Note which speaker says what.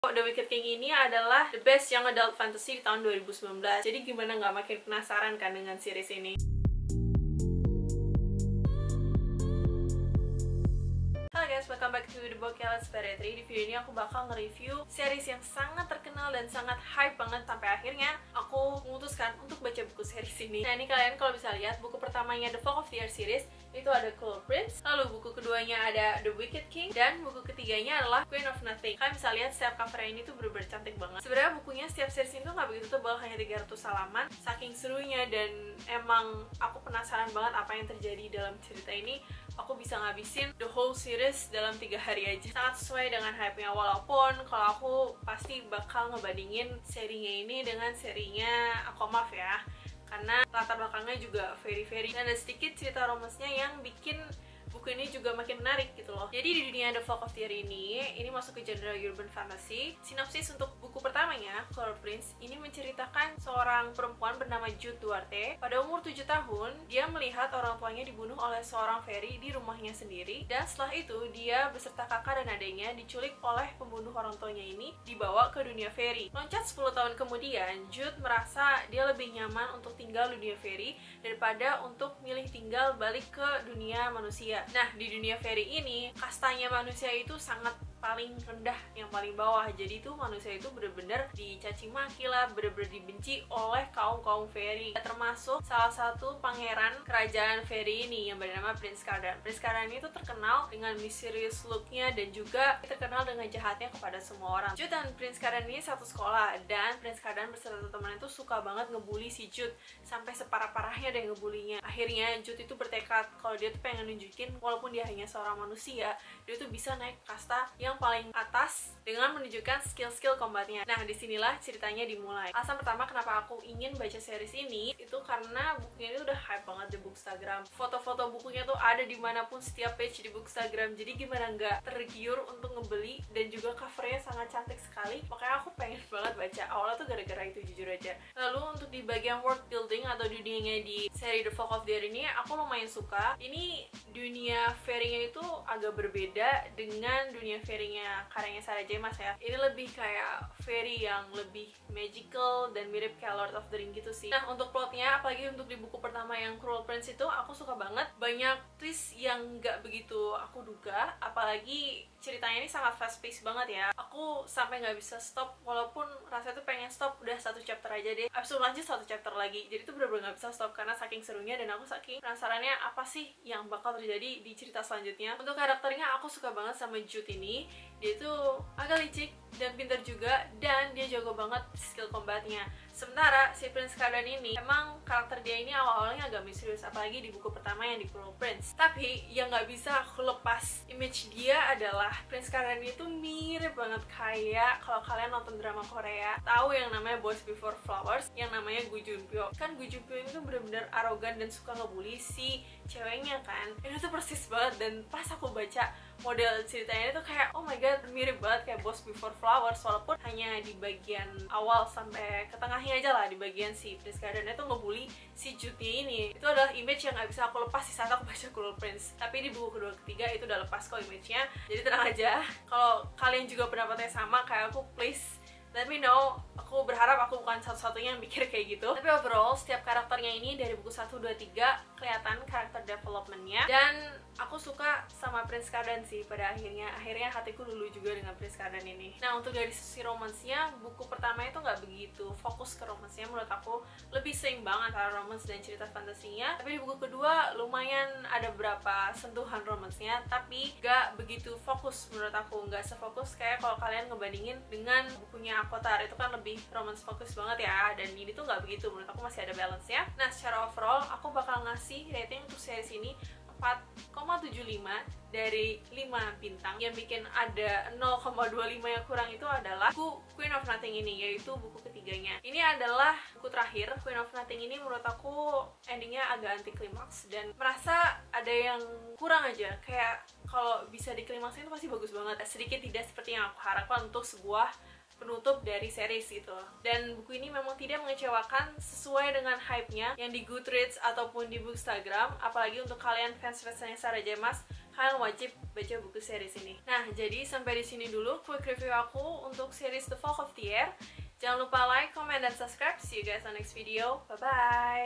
Speaker 1: The Wicked King ini adalah the best young adult fantasy di tahun 2019. Jadi gimana nggak makin penasaran kan dengan series ini? Halo guys, welcome back to The Book Let's Play 3. Di video ini aku bakal nge-review series yang sangat terkenal dan sangat hype banget sampai akhirnya aku memutuskan untuk baca buku series ini. Nah ini kalian kalau bisa lihat, buku pertamanya The Fog of the Year series itu ada Cruel Prince, lalu buku keduanya ada The Wicked King, dan buku ketiganya adalah Queen of Nothing. Kalian bisa lihat setiap covernya ini tuh bener-bener cantik banget. Sebenarnya bukunya setiap series ini tuh nggak begitu tebal, hanya 300 halaman. Saking serunya dan emang aku penasaran banget apa yang terjadi dalam cerita ini. Aku bisa ngabisin the whole series dalam 3 hari aja. Sangat sesuai dengan hype-nya, walaupun kalau aku pasti bakal ngebandingin serinya ini dengan serinya Aquamark ya, karena latar belakangnya juga very dan ada sedikit cerita romansnya yang bikin buku ini juga makin menarik gitu loh. Jadi di dunia The Fog of the Year ini masuk ke genre urban fantasy. Sinopsis untuk buku pertamanya, Cruel Prince, ini menceritakan seorang perempuan bernama Jude Duarte. Pada umur 7 tahun, dia melihat orang tuanya dibunuh oleh seorang fairy di rumahnya sendiri, dan setelah itu dia beserta kakak dan adiknya diculik oleh pembunuh orang tuanya ini, dibawa ke dunia fairy. Loncat 10 tahun kemudian, Jude merasa dia lebih nyaman untuk tinggal di dunia fairy daripada untuk milih tinggal balik ke dunia manusia. Nah, di dunia fairy ini, kastanya manusia itu sangat paling rendah, yang paling bawah. Jadi tuh manusia itu bener-bener dicaci maki lah, bener-bener dibenci oleh kaum fairy. Termasuk salah satu pangeran kerajaan fairy ini yang bernama Prince Cardan. Prince Cardan itu terkenal dengan mysterious looknya dan juga terkenal dengan jahatnya kepada semua orang. Jude dan Prince Cardan ini satu sekolah, dan Prince Cardan beserta teman itu suka banget ngebully si Jude sampai separah-parahnya deh ngebulinya. Akhirnya Jude itu bertekad kalau dia tuh pengen nunjukin walaupun dia hanya seorang manusia, dia tuh bisa naik kasta yang paling atas dengan menunjukkan skill-skill combatnya. Nah, disinilah ceritanya dimulai. Alasan pertama kenapa aku ingin baca series ini itu karena bukunya itu udah hype banget di Bookstagram. Foto-foto bukunya tuh ada dimanapun, setiap page di Bookstagram. Jadi gimana nggak tergiur untuk ngebeli, dan juga covernya sangat cantik sekali. Makanya aku pengen banget baca. Awalnya tuh gara-gara itu, jujur aja. Lalu untuk di bagian world building atau dunianya di seri The Fog of the Year ini, aku lumayan suka. Ini dunia fairy-nya itu agak berbeda dengan dunia fairy-nya karyanya Sarah J. Maas ya. Ini lebih kayak fairy yang lebih magical dan mirip kayak Lord of the Ring gitu sih. Nah, untuk plotnya, apalagi untuk di buku pertama yang Cruel Prince itu, aku suka banget. Banyak twist yang nggak begitu aku duga, apalagi ceritanya ini sangat fast pace banget ya. Aku sampai nggak bisa stop, walaupun rasanya tuh pengen stop udah 1 chapter aja deh, abis itu lanjut 1 chapter lagi. Jadi tuh bener-bener nggak bisa stop karena saking serunya, dan aku saking penasarannya apa sih yang bakal terjadi di cerita selanjutnya. Untuk karakternya, aku suka banget sama Jude ini. Dia tuh agak licik dan pintar juga, dan dia jago banget skill combatnya. Sementara si Prince Cardan ini, emang karakter dia ini awal-awalnya agak misterius, apalagi di buku pertama yang di Cruel Prince. Tapi yang nggak bisa aku lepas image dia adalah Prince Cardan itu mirip banget kayak, kalau kalian nonton drama Korea tahu yang namanya Boys Before Flowers, yang namanya Gu Junpyo. Kan Gu Junpyo itu bener-bener arogan dan suka ngebully si ceweknya kan. Itu tuh persis banget, dan pas aku baca model ceritanya itu kayak oh my god, mirip banget kayak Boys Before Flowers, walaupun hanya di bagian awal sampai ke tengahnya aja lah. Di bagian si Prince Cardan itu ngebully si Jude ini, itu adalah image yang gak bisa aku lepas di saat aku baca Cruel Prince. Tapi di buku kedua ketiga itu udah lepas kok image-nya, jadi tenang aja. Kalau kalian juga pendapatnya sama kayak aku, please let me know. Aku berharap aku bukan satu-satunya yang mikir kayak gitu. Tapi overall, setiap karakternya ini dari buku 1, 2, 3 kelihatan karakter developmentnya. Dan aku suka sama Prince Cardan sih pada akhirnya. Akhirnya hatiku luluh juga dengan Prince Cardan ini. Nah, untuk dari sisi romansnya, buku pertama itu nggak begitu fokus ke romansnya. Menurut aku lebih seimbang antara romans dan cerita fantasinya. Tapi di buku kedua lumayan ada beberapa sentuhan romansnya, tapi nggak begitu fokus menurut aku. Nggak sefokus kayak kalau kalian ngebandingin dengan bukunya Akotar, itu kan lebih romance fokus banget ya, dan ini tuh nggak begitu. Menurut aku masih ada balance ya. Nah, secara overall aku bakal ngasih rating untuk series ini 4,75 dari 5 bintang. Yang bikin ada 0,25 yang kurang itu adalah buku Queen of Nothing ini, yaitu buku ketiganya. Ini adalah buku terakhir. Queen of Nothing ini menurut aku endingnya agak anti klimaks, dan merasa ada yang kurang aja. Kayak kalau bisa diklimaksin itu pasti bagus banget. Sedikit tidak seperti yang aku harapkan untuk sebuah penutup dari series gitu. Dan buku ini memang tidak mengecewakan sesuai dengan hype-nya yang di Goodreads ataupun di Bookstagram. Apalagi untuk kalian fans-fansnya Sarah J. Maas, kalian wajib baca buku series ini. Nah, jadi sampai di sini dulu quick review aku untuk series The Fog of the Air. Jangan lupa like, comment, dan subscribe. See you guys on next video. Bye-bye!